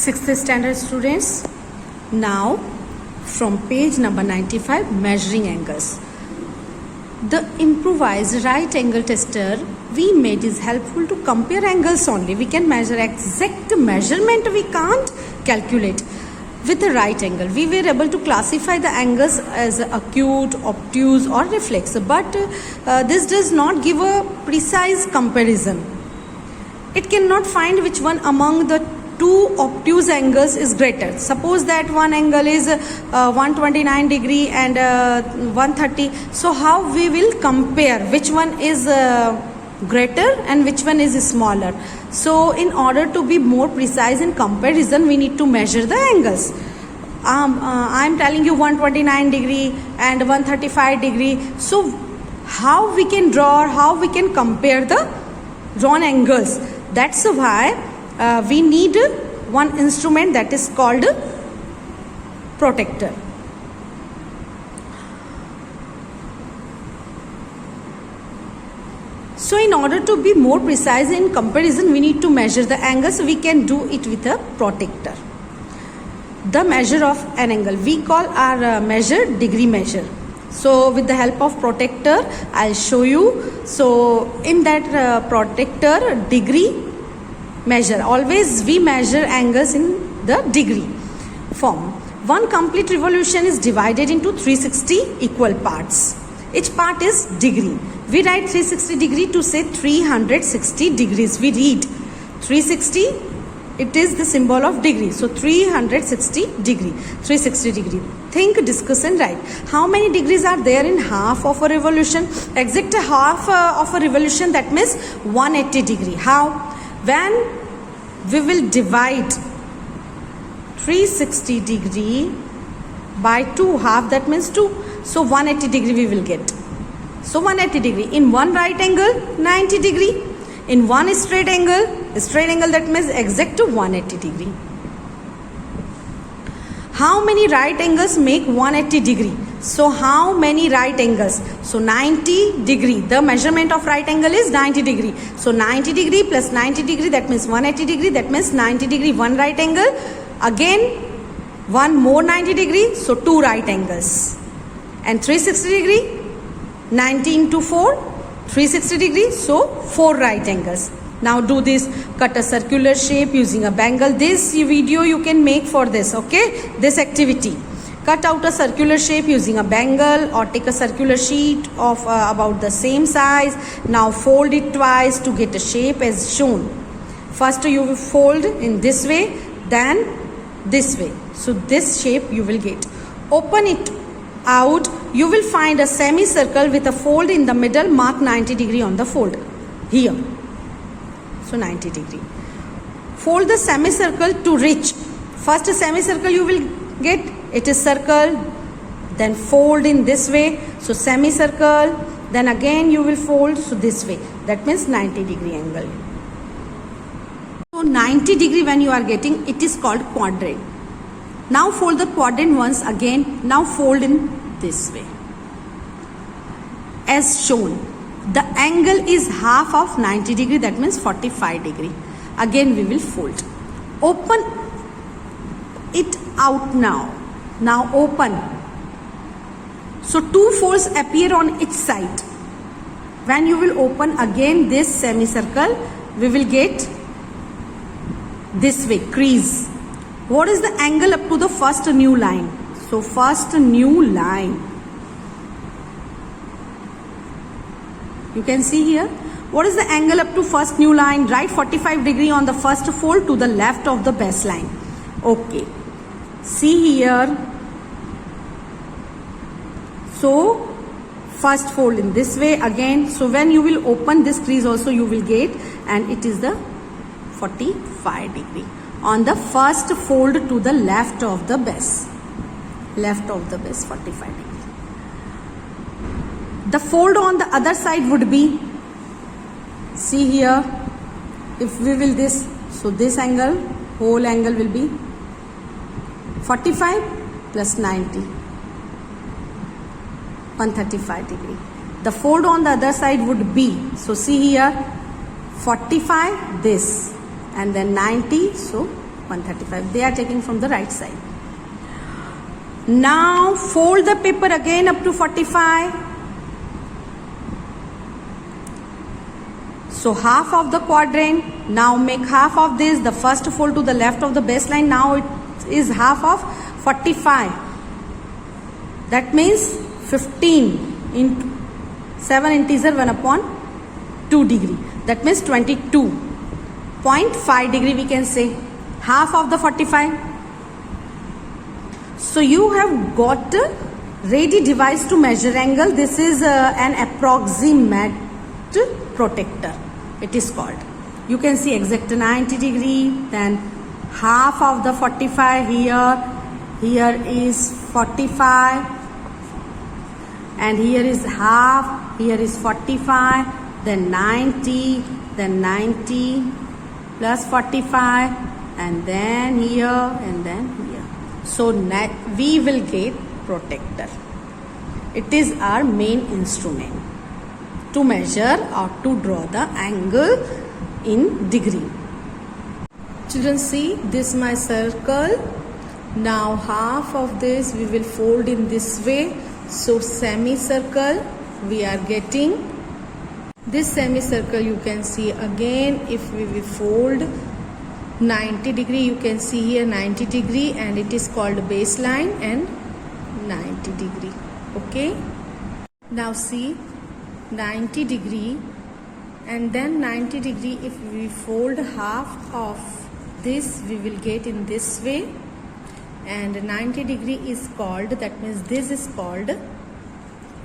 6th standard students. Now from page number 95, measuring angles. The improvised right angle tester we made is helpful to compare angles only. We can measure exact measurement, we can't calculate. With the right angle, we were able to classify the angles as acute, obtuse or reflex, but this does not give a precise comparison. It cannot find which one among the two obtuse angles is greater. Suppose that one angle is 129 degree and 130. So how we will compare which one is greater and which one is smaller? So in order to be more precise in comparison, we need to measure the angles. I am telling you 129 degree and 135 degree. So how we can draw or how we can compare the drawn angles? That's why we need one instrument that is called protractor. So in order to be more precise in comparison, we need to measure the angles. We can do it with a protractor. The measure of an angle, we call our measure degree measure. So with the help of protractor, I'll show you. So in that protractor, degree measure, always we measure angles in the degree form. One complete revolution is divided into 360 equal parts. Each part is degree. We write 360 degree to say 360 degrees. We read 360, it is the symbol of degree. So 360 degree, 360 degree. Think, discuss and write. How many degrees are there in half of a revolution? Exact half of a revolution, that means 180 degree. How? When we will divide 360 degree by 2 half, that means 2. So 180 degree we will get. So 180 degree. In one right angle, 90 degree. In one straight angle that means exact to 180 degree. How many right angles make 180 degree? So how many right angles? So 90 degree. The measurement of right angle is 90 degree. So 90 degree plus 90 degree, that means 180 degree. That means 90 degree one right angle. Again one more 90 degree. So 2 right angles. And 360 degree, 90 into 4, 360 degrees, so 4 right angles. Now do this, cut a circular shape using a bangle. This video you can make for this, okay? This activity. Cut out a circular shape using a bangle or take a circular sheet of about the same size. Now fold it twice to get a shape as shown. First you will fold in this way, then this way. So this shape you will get. Open it out, you will find a semicircle with a fold in the middle. Mark 90 degree on the fold here. So 90 degree. Fold the semicircle to reach. First semicircle you will get, it is circle, then fold in this way. So semicircle, then again you will fold, so this way. That means 90 degree angle. So 90 degree when you are getting, it is called quadrant. Now fold the quadrant once again. Now fold in this way. As shown, the angle is half of 90 degree, that means 45 degree. Again we will fold. Open it out now. Now open. So 2 folds appear on each side. When you will open again this semicircle, we will get this way, crease. What is the angle up to the first new line? So first new line. You can see here. What is the angle up to first new line? Write 45 degree on the first fold to the left of the base line. Okay. See here. So first fold in this way again. So when you will open this crease also you will get, and it is the 45 degree. On the first fold to the left of the base. Left of the base, 45 degree. The fold on the other side would be, see here, if we will this, so this angle, whole angle will be 45 plus 90, 135 degree. The fold on the other side would be, so see here, 45 this and then 90, so 135. They are taking from the right side. Now fold the paper again up to 45. So half of the quadrant. Now make half of this. The first fold to the left of the baseline. Now it is half of 45. That means 15 into 7 integer 1 upon 2 degree. That means 22.5 degree we can say. Half of the 45. So you have got a ready device to measure angle. This is an approximate protector. It is called. You can see exact 90 degree. Then half of the 45 here. Here is 45. And here is half. Here is 45. Then 90. Then 90 plus 45. And then here and then here. So we will get protector. It is our main instrument to measure or to draw the angle in degree. Children, see this my circle. Now half of this we will fold in this way. So semicircle we are getting. This semicircle you can see again if we will fold 90 degree, you can see here 90 degree and it is called baseline and 90 degree. Okay. Now see 90 degree and then 90 degree, if we fold half of this we will get in this way, and 90 degree is called, that means this is called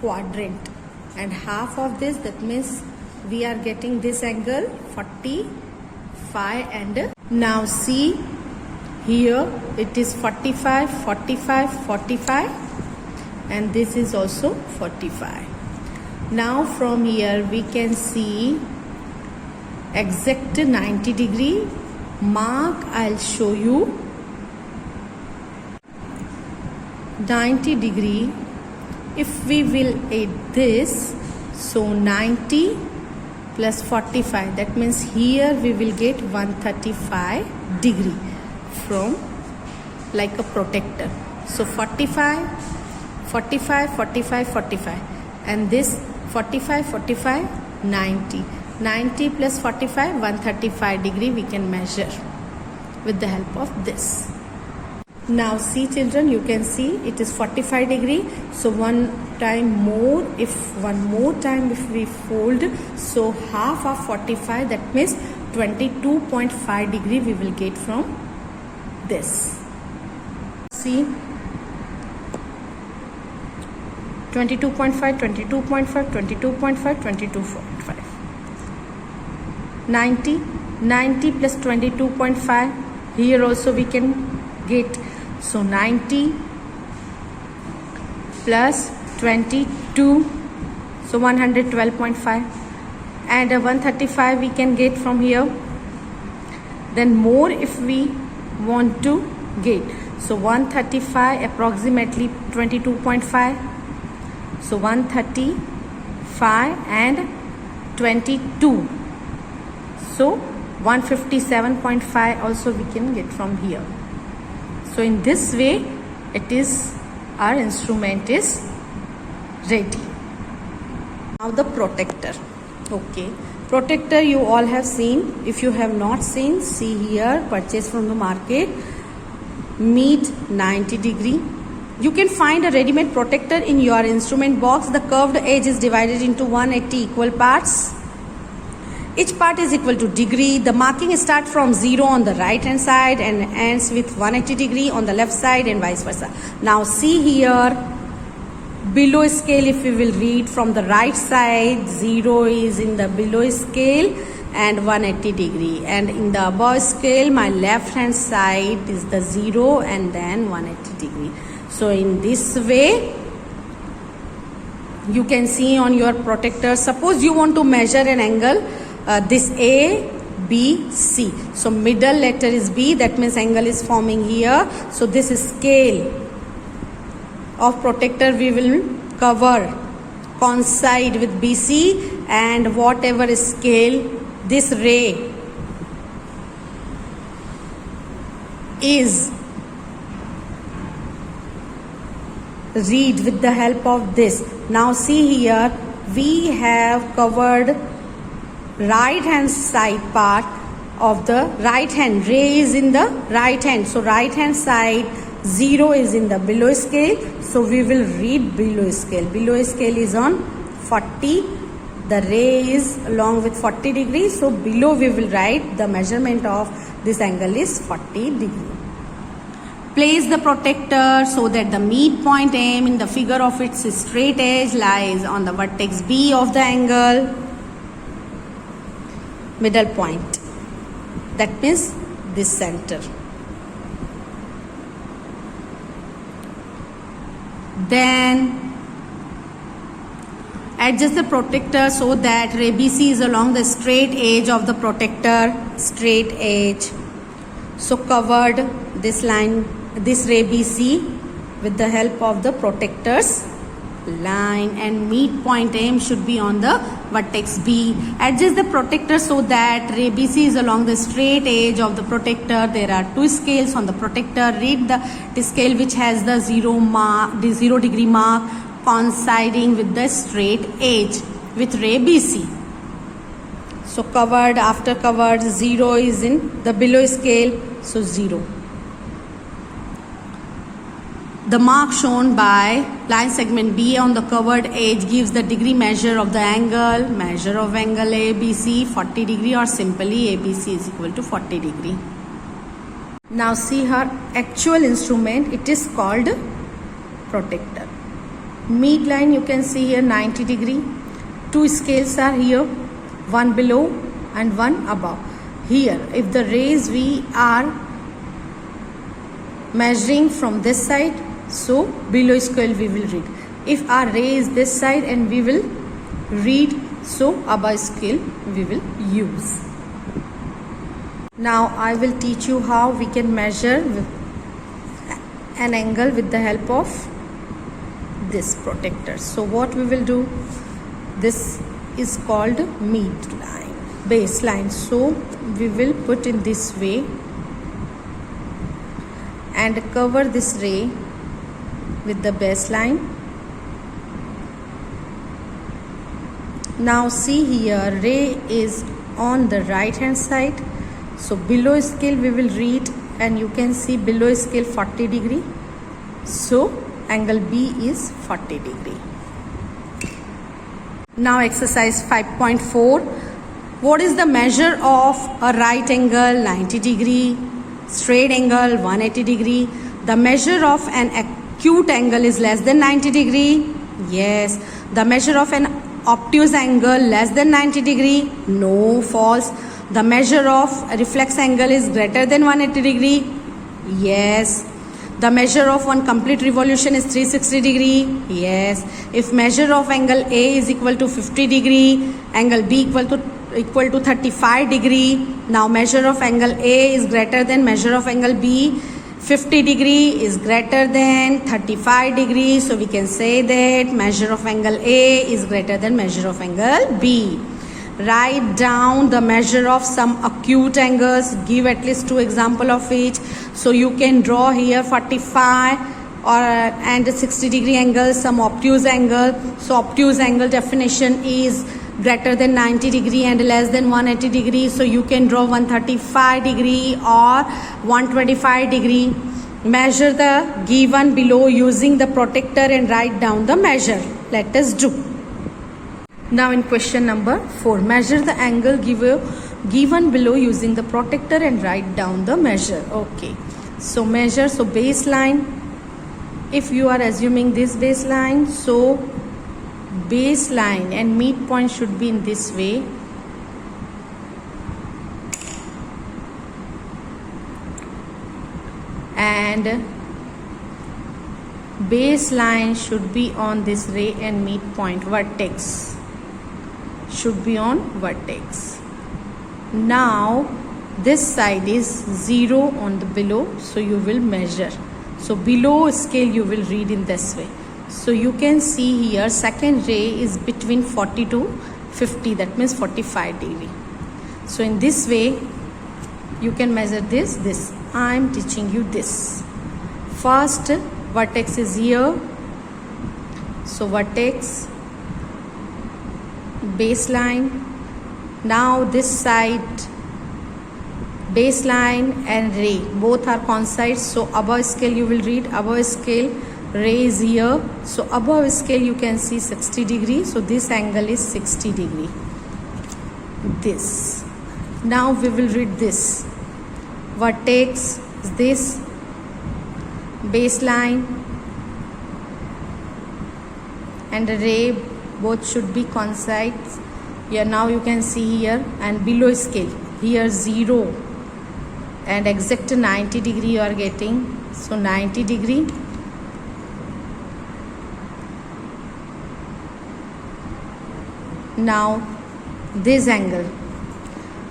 quadrant, and half of this, that means we are getting this angle 45. And now see here it is 45, 45, 45 and this is also 45. Now from here we can see exact 90 degree mark. I'll show you 90 degree. If we will add this, so 90 plus 45, that means here we will get 135 degree from like a protector. So 45, 45, 45, 45 and this 45, 45, 90. 90 plus 45, 135 degree we can measure with the help of this. Now see children, you can see it is 45 degree. So one more time if we fold, so half of 45, that means 22.5 degree we will get from this. See 22.5, 22.5, 22.5, 22.5. 90 plus 22.5, here also we can get. So 90 plus 22, so 112.5 and 135 we can get from here. Then more if we want to get, so 135 approximately 22.5, so 135 and 22, so 157.5 also we can get from here. So in this way it is, our instrument is ready. Now the protector. Okay, protector you all have seen. If you have not seen, see here, purchase from the market, meet 90 degree. You can find a ready-made protector in your instrument box. The curved edge is divided into 180 equal parts. Each part is equal to degree. The marking starts from 0 on the right hand side and ends with 180 degree on the left side and vice versa. Now see here, below scale, if we will read from the right side, 0 is in the below scale and 180 degree, and in the above scale my left hand side is the 0 and then 180 degree. So in this way you can see on your protector. Suppose you want to measure an angle, this A, B, C. So middle letter is B, that means angle is forming here. So this scale of protector we will cover, coincide with BC, and whatever scale this ray is, read with the help of this. Now see here, we have covered right hand side part of the right hand. Ray is in the right hand, so right hand side, 0 is in the below scale, so we will read below scale. Below scale is on 40, the ray is along with 40 degrees, so below we will write the measurement of this angle is 40 degree. Place the protector so that the midpoint M in the figure of its straight edge lies on the vertex B of the angle, middle point. That means this center. Then adjust the protector so that ray BC is along the straight edge of the protector, straight edge. So covered this line, this ray BC with the help of the protector's line, and midpoint M should be on the vertex B. Adjust the protector so that ray BC is along the straight edge of the protector. There are two scales on the protector. Read the scale which has the 0 degree mark coinciding with the straight edge with ray BC. So covered, after covered, 0 is in the below scale, so 0. The mark shown by line segment B on the covered edge gives the degree measure of the angle. Measure of angle ABC 40 degree, or simply ABC is equal to 40 degree. Now see her actual instrument, it is called protector. Midline you can see here 90 degree. Two scales are here, one below and one above. Here if the rays we are measuring from this side, so below scale we will read. If our ray is this side and we will read, so above scale we will use. Now I will teach you how we can measure an angle with the help of this protector. So what we will do, this is called midline, baseline. So we will put in this way and cover this ray with the baseline. Now see here, ray is on the right hand side, so below scale we will read, and you can see below scale 40 degree, so angle B is 40 degree. Now exercise 5.4. What is the measure of a right angle 90 degree, straight angle 180 degree? The measure of an acute angle is less than 90 degree. Yes. The measure of an obtuse angle less than 90 degree. No, false. The measure of a reflex angle is greater than 180 degree. Yes. The measure of one complete revolution is 360 degree. Yes. If measure of angle A is equal to 50 degree, angle B equal to 35 degree. Now measure of angle A is greater than measure of angle B. 50 degree is greater than 35 degree. So we can say that measure of angle A is greater than measure of angle B. Write down the measure of some acute angles. Give at least 2 examples of each. So you can draw here 45 and 60 degree angle, some obtuse angle. So obtuse angle definition is greater than 90 degree and less than 180 degree. So you can draw 135 degree or 125 degree. Measure the given below using the protector and write down the measure. Let us do. Now in question number 4, measure the angle given below using the protector and write down the measure. Okay, so measure, so baseline, if you are assuming this baseline, so baseline and midpoint should be in this way. And baseline should be on this ray and midpoint, vertex should be on vertex. Now this side is 0 on the below, so you will measure. So below scale you will read in this way. So you can see here second ray is between 40 to 50, that means 45 degree. So in this way you can measure this I am teaching you this. First vertex is here, so vertex, baseline. Now this side, baseline and ray both are coincide, so above scale you will read above scale, ray is here, so above scale you can see 60 degree, so this angle is 60 degree. This, now we will read this. Vertex is this, baseline and ray both should be coincide. Here now you can see here, and below scale here 0 and exact 90 degree you are getting, so 90 degree. Now this angle,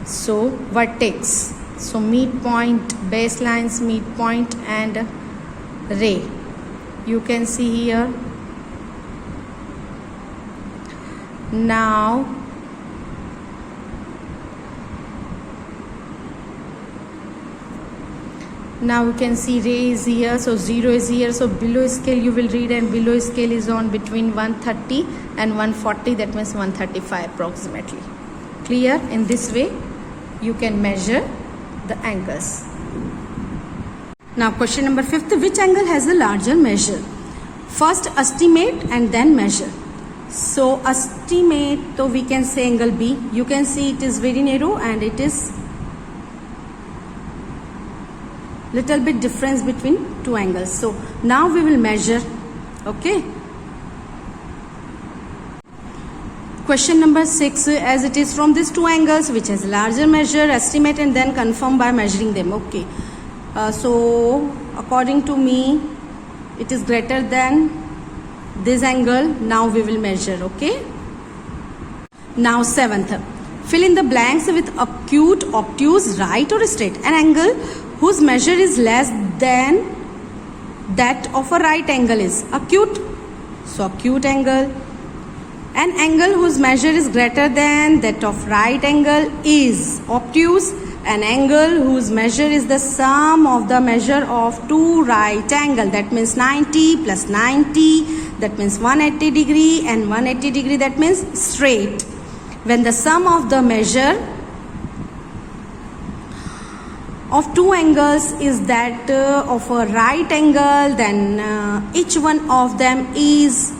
so vertex, so midpoint, baseline's midpoint and ray you can see here. Now you can see ray is here, so 0 is here, so below scale you will read, and below scale is on between 130 and 140, that means 135 approximately. Clear? In this way you can measure the angles. Now question number 5th, which angle has a larger measure? First estimate and then measure. So estimate, so we can say angle B. You can see it is very narrow and it is little bit difference between two angles. So now we will measure. Okay. Question number 6, as it is from these two angles which has a larger measure, estimate and then confirm by measuring them. Okay. So according to me it is greater than this angle. Now we will measure. Okay. Now 7th, fill in the blanks with acute, obtuse, right or straight. An angle whose measure is less than that of a right angle is acute, so acute angle. An angle whose measure is greater than that of right angle is obtuse. An angle whose measure is the sum of the measure of two right angle, that means 90 plus 90, that means 180 degree, and 180 degree, that means straight. When the sum of the measure of two angles is that of a right angle, then each one of them is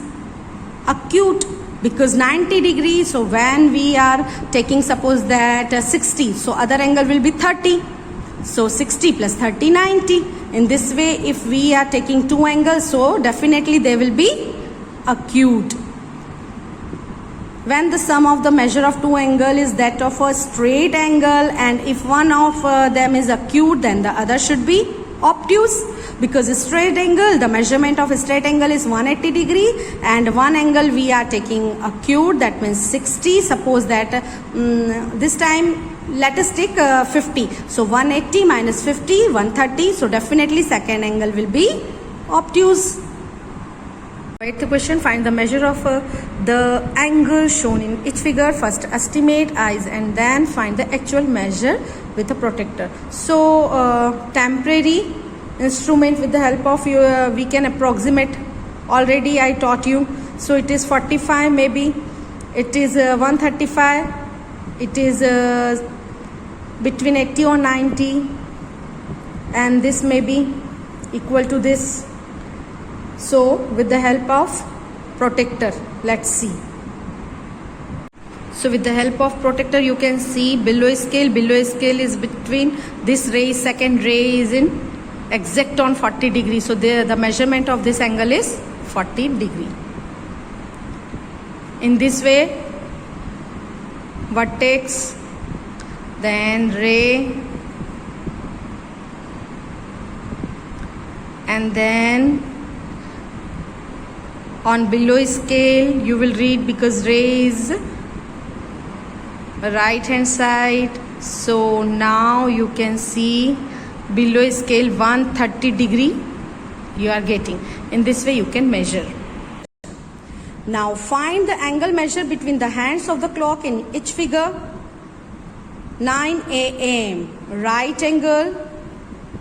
acute, because 90 degrees, so when we are taking suppose that 60, so other angle will be 30, so 60 plus 30, 90. In this way if we are taking two angles, so definitely they will be acute. When the sum of the measure of two angle is that of a straight angle, and if one of them is acute, then the other should be obtuse, because a straight angle, the measurement of a straight angle is 180 degree, and one angle we are taking acute, that means 60. Suppose that this time let us take 50, so 180 minus 50, 130, so definitely second angle will be obtuse. Eighth question, find the measure of the angle shown in each figure. First estimate eyes and then find the actual measure with a protractor. So temporary instrument, with the help of you we can approximate. Already I taught you, so it is 45, maybe it is 135, it is between 80 or 90, and this may be equal to this. So with the help of protractor, let's see. So with the help of protractor you can see below scale is between this ray, second ray is in exact on 40 degrees, so the measurement of this angle is 40 degree. In this way, vertex, then ray, and then on below scale you will read, because ray is right hand side, so now you can see below scale 130 degree you are getting. In this way you can measure. Now find the angle measure between the hands of the clock in each figure. 9 a.m. right angle,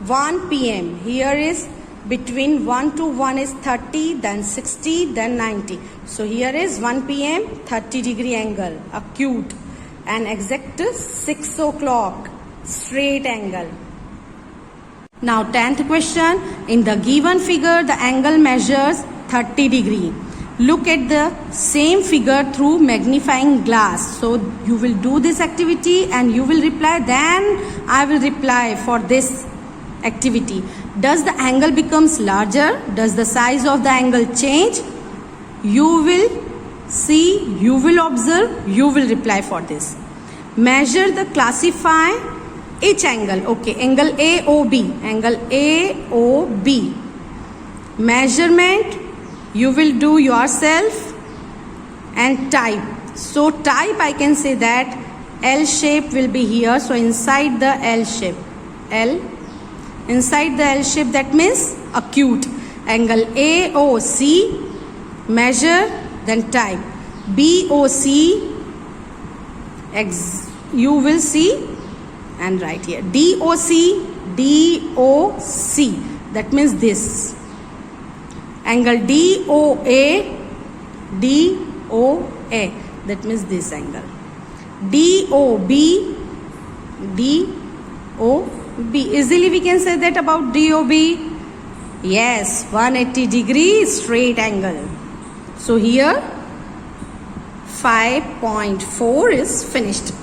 1 p.m. Here is between 1 to 1 is 30, then 60, then 90. So here is 1 p.m. 30 degree angle, acute, and exact 6 o'clock, straight angle. Now 10th question. In the given figure, the angle measures 30 degree. Look at the same figure through magnifying glass. So you will do this activity and you will reply, then I will reply for this activity. Does the angle becomes larger? Does the size of the angle change? You will see, you will observe, you will reply for this. Measure the classify each angle. Okay, angle AOB, angle AOB. Measurement you will do yourself, and type. So type, I can say that L shape will be here. So inside the L shape, L, inside the L shape, that means acute. Angle AOC, measure, then type. BOC, you will see and write here. DOC, DOC, that means this. Angle DOA, DOA, that means this angle. DOB, DOB. Easily we can say that about DOB. Yes, 180 degree straight angle. So here 5.4 is finished.